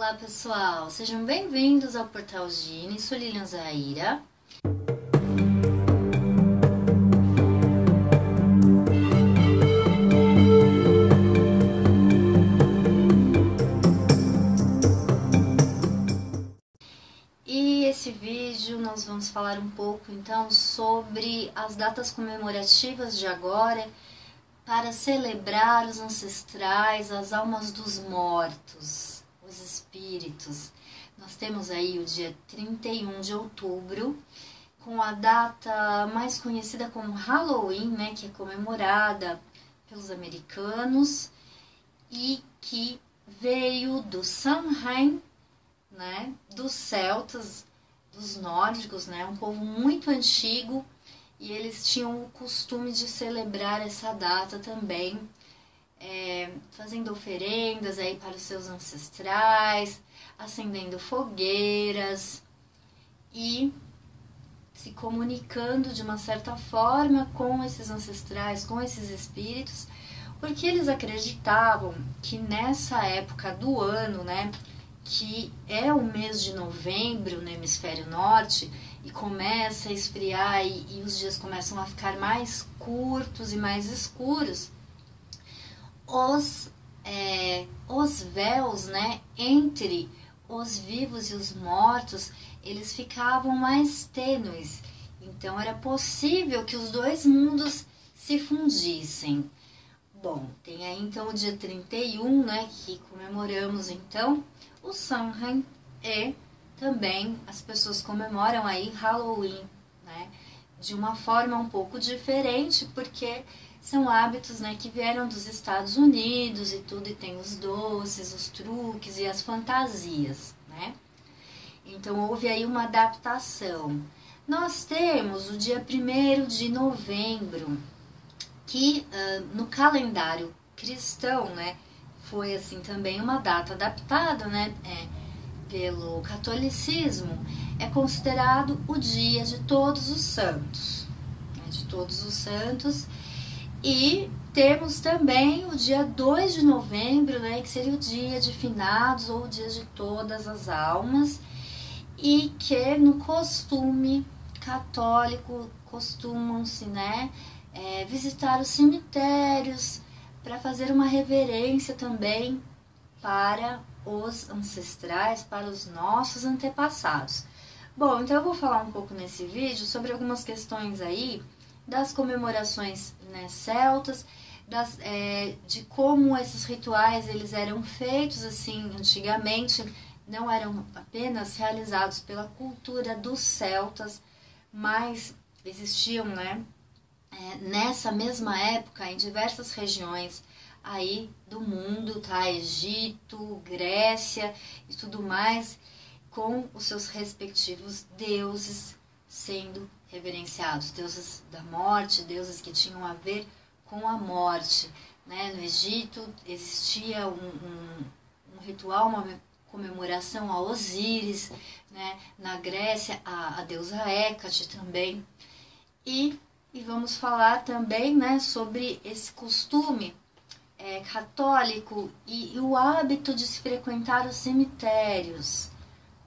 Olá pessoal, sejam bem-vindos ao Portal Gini, sou Lilian Zaira. E esse vídeo nós vamos falar um pouco então sobre as datas comemorativas de agora para celebrar os ancestrais, as almas dos mortos, os espíritos. Nós temos aí o dia 31 de outubro, com a data mais conhecida como Halloween, né, que é comemorada pelos americanos e que veio do Samhain, né, dos celtas, dos nórdicos, né, um povo muito antigo, e eles tinham o costume de celebrar essa data também, fazendo oferendas aí para os seus ancestrais, acendendo fogueiras e se comunicando de uma certa forma com esses ancestrais, com esses espíritos, porque eles acreditavam que nessa época do ano, né, que é o mês de novembro no hemisfério norte, e começa a esfriar e os dias começam a ficar mais curtos e mais escuros, os véus, né, entre os vivos e os mortos, eles ficavam mais tênues. Então era possível que os dois mundos se fundissem. Bom, tem aí então o dia 31, né, que comemoramos então o Samhain, e também as pessoas comemoram aí Halloween, né, de uma forma um pouco diferente, porque são hábitos, né, que vieram dos Estados Unidos e tudo, e tem os doces, os truques e as fantasias, né. Então houve aí uma adaptação. Nós temos o dia 1º de novembro, que no calendário cristão, né, foi assim também uma data adaptada, né, pelo catolicismo, é considerado o dia de Todos os Santos, né, de Todos os Santos. E temos também o dia 2 de novembro, né, que seria o dia de finados ou o dia de todas as almas, e que no costume católico costumam-se, né, visitar os cemitérios para fazer uma reverência também para os ancestrais, para os nossos antepassados. Bom, então eu vou falar um pouco nesse vídeo sobre algumas questões aí das comemorações, né, celtas, de como esses rituais eles eram feitos assim antigamente, não eram apenas realizados pela cultura dos celtas, mas existiam, né, nessa mesma época em diversas regiões aí do mundo, tá? Egito, Grécia e tudo mais, com os seus respectivos deuses sendo reverenciados, deuses da morte, deuses que tinham a ver com a morte, né? No Egito existia um ritual, uma comemoração a Osíris, né? Na Grécia a deusa Hécate também, e vamos falar também, né, sobre esse costume católico e o hábito de se frequentar os cemitérios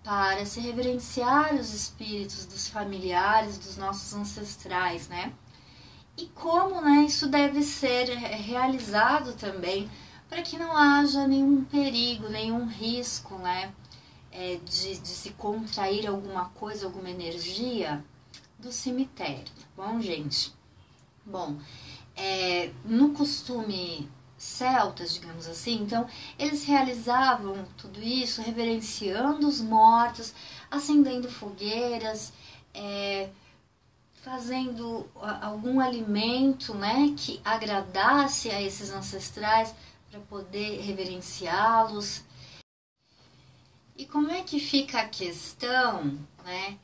para se reverenciar os espíritos dos familiares, dos nossos ancestrais, né? E como, né, isso deve ser realizado também para que não haja nenhum perigo, nenhum risco, né, de se contrair alguma coisa, alguma energia do cemitério, tá bom, gente? Bom, no costume celtas, digamos assim, então eles realizavam tudo isso reverenciando os mortos, acendendo fogueiras, fazendo algum alimento, né, que agradasse a esses ancestrais para poder reverenciá-los. E como é que fica a questão, né,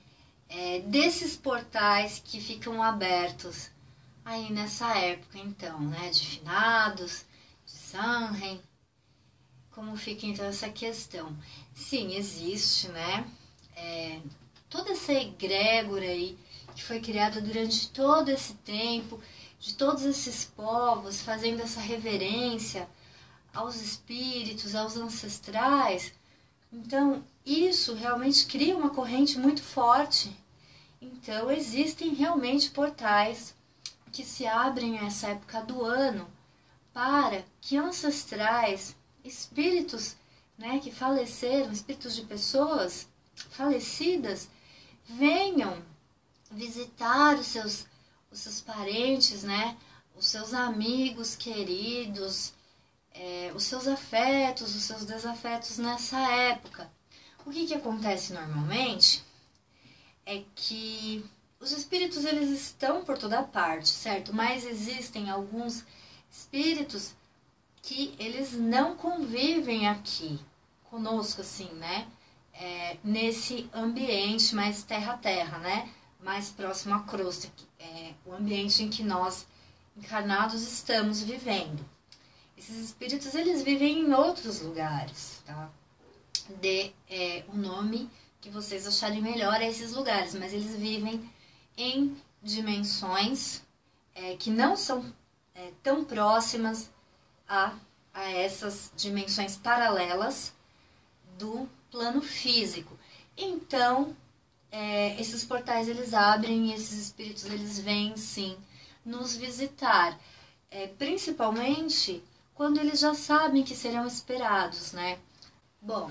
desses portais que ficam abertos aí nessa época, então, né, de finados, de Samhain? Como fica então essa questão? Sim, existe, né, toda essa egrégora aí que foi criada durante todo esse tempo, de todos esses povos fazendo essa reverência aos espíritos, aos ancestrais, Então, isso realmente cria uma corrente muito forte. Então, existem realmente portais que se abrem nessa época do ano para que ancestrais, espíritos, né, que faleceram, espíritos de pessoas falecidas, venham visitar os seus parentes, né, os seus amigos queridos, os seus afetos, os seus desafetos nessa época. O que acontece normalmente é que os espíritos eles estão por toda parte, certo? Mas existem alguns espíritos que eles não convivem aqui conosco, assim, né? Nesse ambiente mais terra-terra, né? Mais próximo à crosta, o ambiente em que nós encarnados estamos vivendo. Esses espíritos eles vivem em outros lugares, tá? Dê o nome que vocês acharem melhor a esses lugares, mas eles vivem em dimensões que não são tão próximas a essas dimensões paralelas do plano físico. Então, esses portais eles abrem e esses espíritos eles vêm sim nos visitar, principalmente quando eles já sabem que serão esperados, né? Bom,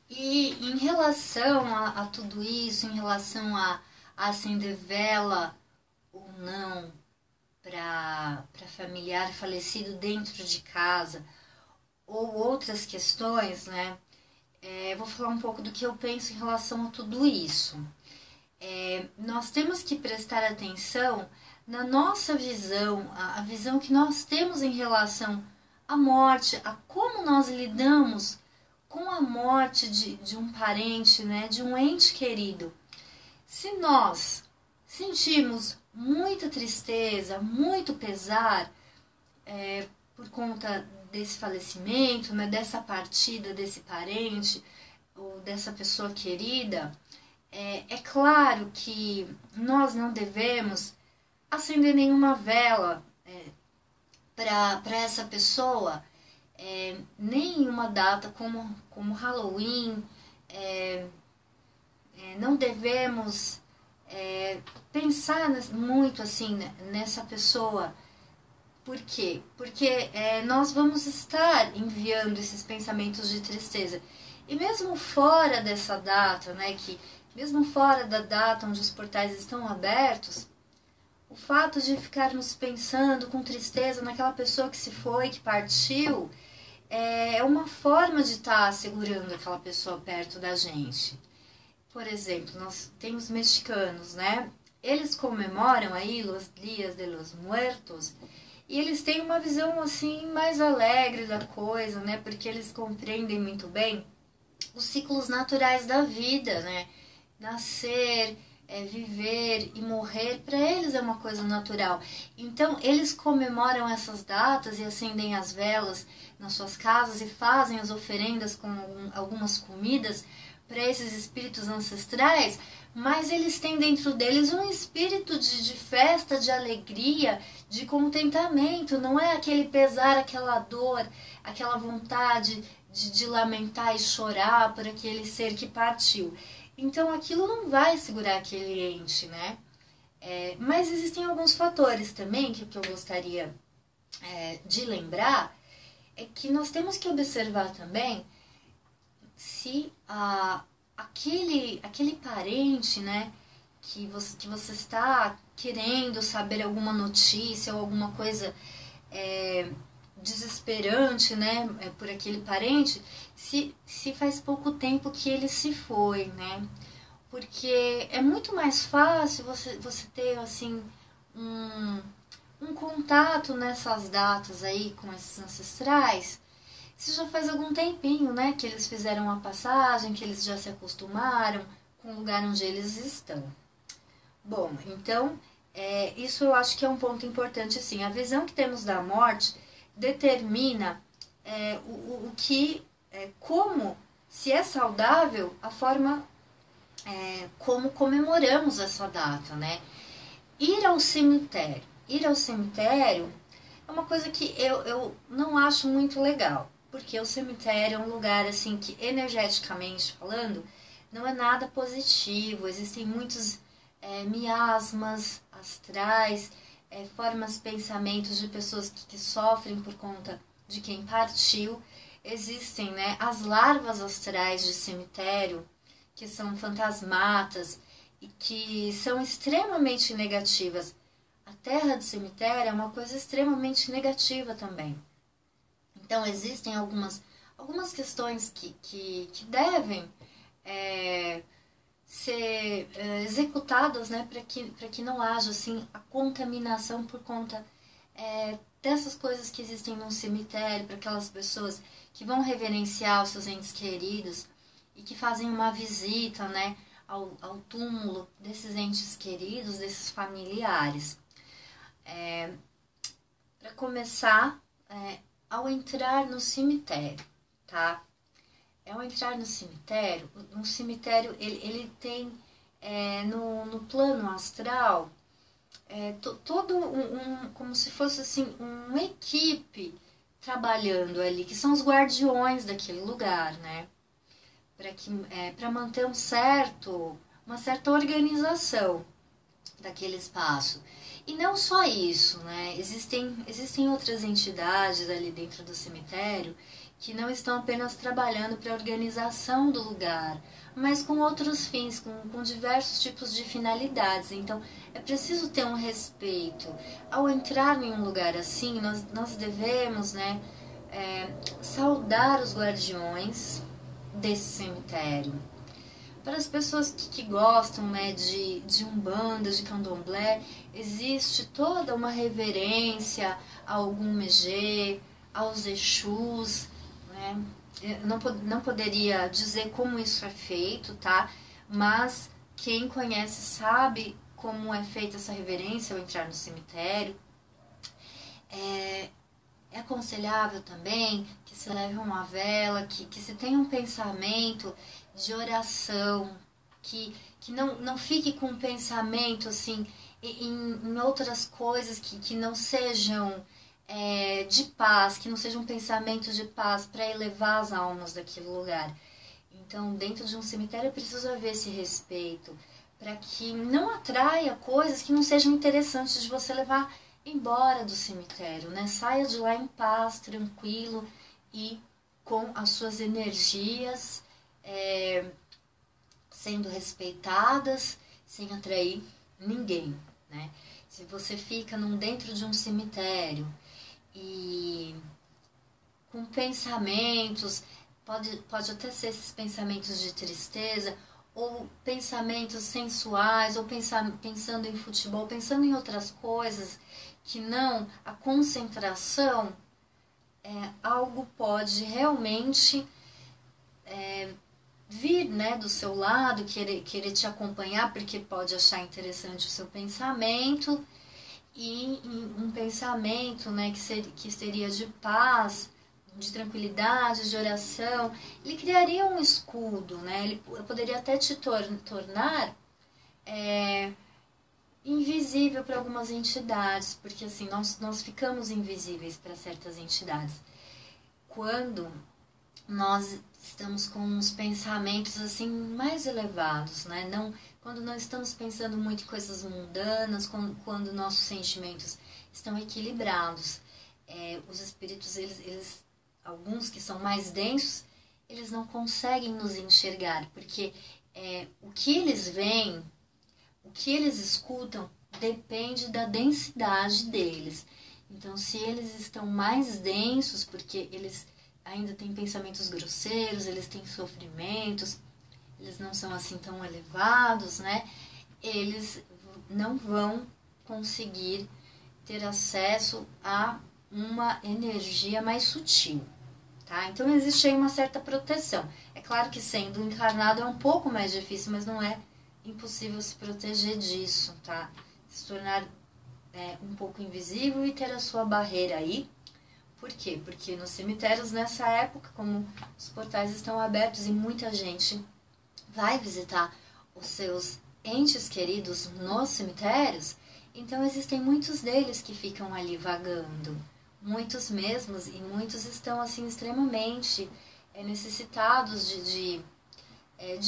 e em relação a tudo isso, em relação a acender vela ou não para familiar falecido dentro de casa, ou outras questões, né? Vou falar um pouco do que eu penso em relação a tudo isso. Nós temos que prestar atenção na nossa visão, a visão que nós temos em relação à morte, a como nós lidamos com a morte de um parente, né, de um ente querido. Se nós sentimos muita tristeza, muito pesar por conta desse falecimento, né, dessa partida desse parente ou dessa pessoa querida, é claro que nós não devemos acender nenhuma vela para essa pessoa, nem em uma data como Halloween. Não devemos pensar muito assim nessa pessoa. Por quê? Porque nós vamos estar enviando esses pensamentos de tristeza. E mesmo fora dessa data, né, mesmo fora da data onde os portais estão abertos, o fato de ficarmos pensando com tristeza naquela pessoa que se foi, que partiu, é uma forma de estar segurando aquela pessoa perto da gente. Por exemplo, nós temos mexicanos, né? Eles comemoram aí Los Dias de los Muertos e eles têm uma visão assim mais alegre da coisa, né? Porque eles compreendem muito bem os ciclos naturais da vida, né? Nascer, viver e morrer, para eles é uma coisa natural. Então, eles comemoram essas datas e acendem as velas nas suas casas e fazem as oferendas com algumas comidas para esses espíritos ancestrais, mas eles têm dentro deles um espírito de festa, de alegria, de contentamento. Não é aquele pesar, aquela dor, aquela vontade de lamentar e chorar por aquele ser que partiu. Então aquilo não vai segurar aquele ente, né? Mas existem alguns fatores também que eu gostaria de lembrar, é que nós temos que observar também se aquele parente, né, que você está querendo saber alguma notícia ou alguma coisa desesperante, né, por aquele parente, se faz pouco tempo que ele se foi, né? Porque é muito mais fácil você ter, assim, um contato nessas datas aí com esses ancestrais. Isso já faz algum tempinho, né, que eles fizeram a passagem, que eles já se acostumaram com o lugar onde eles estão. Bom, então, isso eu acho que é um ponto importante, assim. A visão que temos da morte determina o que, como, se é saudável, a forma como comemoramos essa data, né? Ir ao cemitério é uma coisa que eu não acho muito legal. porque o cemitério é um lugar assim que, energeticamente falando, não é nada positivo. Existem muitos miasmas astrais, formas, pensamentos de pessoas que sofrem por conta de quem partiu. Existem, né, as larvas astrais de cemitério, que são fantasmatas e que são extremamente negativas. A terra de cemitério é uma coisa extremamente negativa também. Então, existem algumas questões que devem ser executadas, né, para que não haja assim, a contaminação por conta dessas coisas que existem no cemitério, para aquelas pessoas que vão reverenciar os seus entes queridos e que fazem uma visita, né, ao túmulo desses entes queridos, desses familiares. Para começar, ao entrar no cemitério, tá? Ao entrar no cemitério, um cemitério ele tem no plano astral todo como se fosse assim uma equipe trabalhando ali, que são os guardiões daquele lugar, né? Para manter uma certa organização daquele espaço. E não só isso, né? Existem outras entidades ali dentro do cemitério que não estão apenas trabalhando para a organização do lugar, mas com outros fins, com diversos tipos de finalidades. Então, é preciso ter um respeito. Ao entrar em um lugar assim, nós devemos, né, saudar os guardiões desse cemitério. Para as pessoas que gostam, né, de umbanda, de candomblé, existe toda uma reverência ao Ogum-Megê, aos Exus, né? Eu não poderia dizer como isso é feito, tá? Mas quem conhece sabe como é feita essa reverência ao entrar no cemitério. É aconselhável também que se leve uma vela, que se tenha um pensamento de oração, que não fique com um pensamento assim em outras coisas que não sejam de paz, que não sejam pensamentos de paz para elevar as almas daquele lugar. Então, dentro de um cemitério é preciso haver esse respeito, para que não atraia coisas que não sejam interessantes de você levar embora do cemitério, né? Saia de lá em paz, tranquilo e com as suas energias sendo respeitadas, sem atrair ninguém, né? Se você fica dentro de um cemitério e com pensamentos, pode até ser esses pensamentos de tristeza, ou pensamentos sensuais, ou pensando em futebol, pensando em outras coisas, que não a concentração, algo pode realmente vir, né, do seu lado, querer te acompanhar, porque pode achar interessante o seu pensamento, e um pensamento, né, que seria de paz, de tranquilidade, de oração, ele criaria um escudo, né? Ele poderia até te tornar invisível para algumas entidades, porque assim, nós ficamos invisíveis para certas entidades. Quando nós estamos com uns pensamentos assim mais elevados, né? Quando não estamos pensando muito em coisas mundanas, quando nossos sentimentos estão equilibrados. Os espíritos, eles, alguns que são mais densos, eles não conseguem nos enxergar, porque o que eles veem, o que eles escutam, depende da densidade deles. Então, se eles estão mais densos, porque eles ainda têm pensamentos grosseiros, eles têm sofrimentos, eles não são assim tão elevados, né? Eles não vão conseguir ter acesso a uma energia mais sutil, tá? Então existe aí uma certa proteção. É claro que sendo encarnado é um pouco mais difícil, mas não é impossível se proteger disso, tá? Se tornar um pouco invisível e ter a sua barreira aí. Por quê? Porque nos cemitérios, nessa época, como os portais estão abertos e muita gente vai visitar os seus entes queridos nos cemitérios, então existem muitos deles que ficam ali vagando, muitos mesmos, e muitos estão assim extremamente necessitados de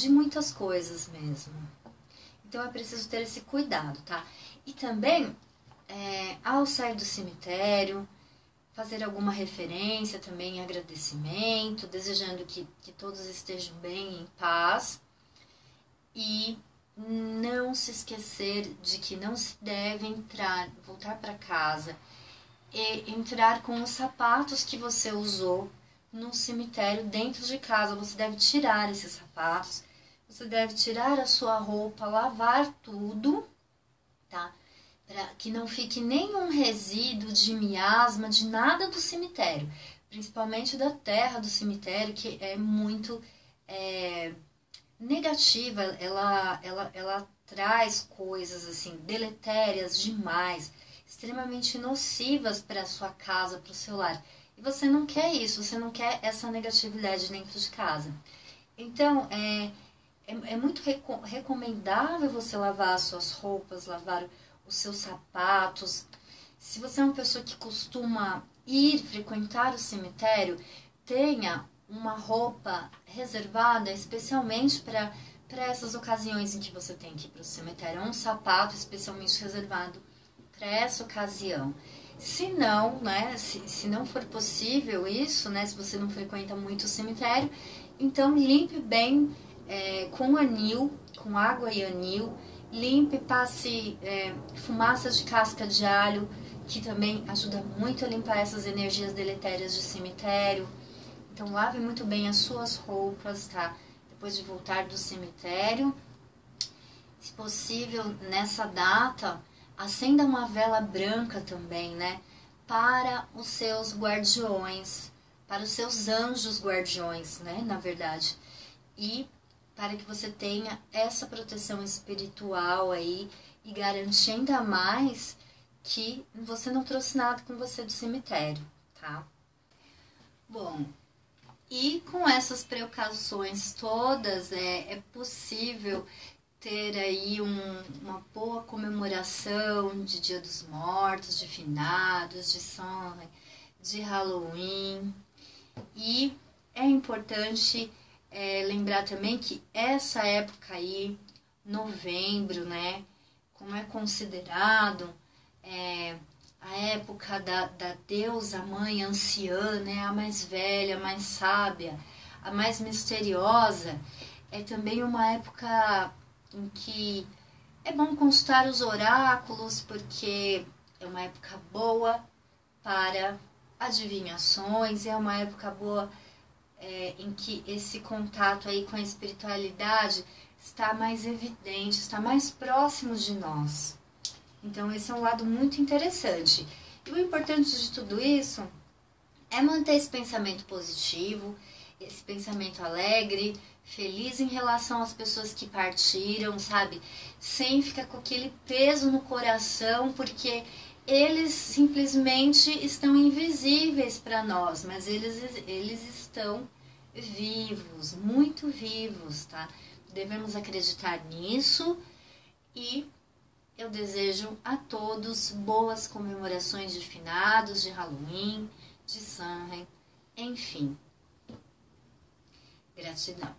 muitas coisas mesmo. Então é preciso ter esse cuidado, tá? E também, ao sair do cemitério, fazer alguma referência também, agradecimento, desejando que todos estejam bem, em paz. E não se esquecer de que não se deve voltar para casa e entrar com os sapatos que você usou no cemitério dentro de casa. Você deve tirar esses sapatos, você deve tirar a sua roupa, lavar tudo, tá? Para que não fique nenhum resíduo de miasma, de nada do cemitério, principalmente da terra do cemitério, que é muito negativa. Ela traz coisas assim deletérias demais, extremamente nocivas para a sua casa, para o seu lar. E você não quer isso, você não quer essa negatividade dentro de casa. Então, é muito recomendável você lavar as suas roupas, lavar os seus sapatos. Se você é uma pessoa que costuma frequentar o cemitério, tenha uma roupa reservada especialmente para essas ocasiões em que você tem que ir para o cemitério. Um sapato especialmente reservado para essa ocasião. Se não, né, se não for possível isso, né, se você não frequenta muito o cemitério, então limpe bem com anil, com água e anil. Limpe, passe fumaça de casca de alho, que também ajuda muito a limpar essas energias deletérias de cemitério. Então lave muito bem as suas roupas, tá? Depois de voltar do cemitério. Se possível, nessa data, acenda uma vela branca também, né? Para os seus guardiões, para os seus anjos guardiões, né? Na verdade. E para que você tenha essa proteção espiritual aí e garantir ainda mais que você não trouxe nada com você do cemitério, tá? Bom, e com essas precauções todas, é possível ter aí uma boa comemoração de Dia dos Mortos, de Finados, de Samhain, de Halloween. E é importante lembrar também que essa época aí, novembro, né, como é considerado a época da deusa mãe anciã, né, a mais velha, a mais sábia, a mais misteriosa, é também uma época em que é bom consultar os oráculos, porque é uma época boa para adivinhações, é uma época boa em que esse contato aí com a espiritualidade está mais evidente, está mais próximo de nós. Então esse é um lado muito interessante. E o importante de tudo isso é manter esse pensamento positivo, esse pensamento alegre, feliz em relação às pessoas que partiram, sabe? Sem ficar com aquele peso no coração, porque eles simplesmente estão invisíveis para nós, mas eles estão vivos, muito vivos, tá? Devemos acreditar nisso e eu desejo a todos boas comemorações de finados, de Halloween, de Samhain, enfim. Gratidão.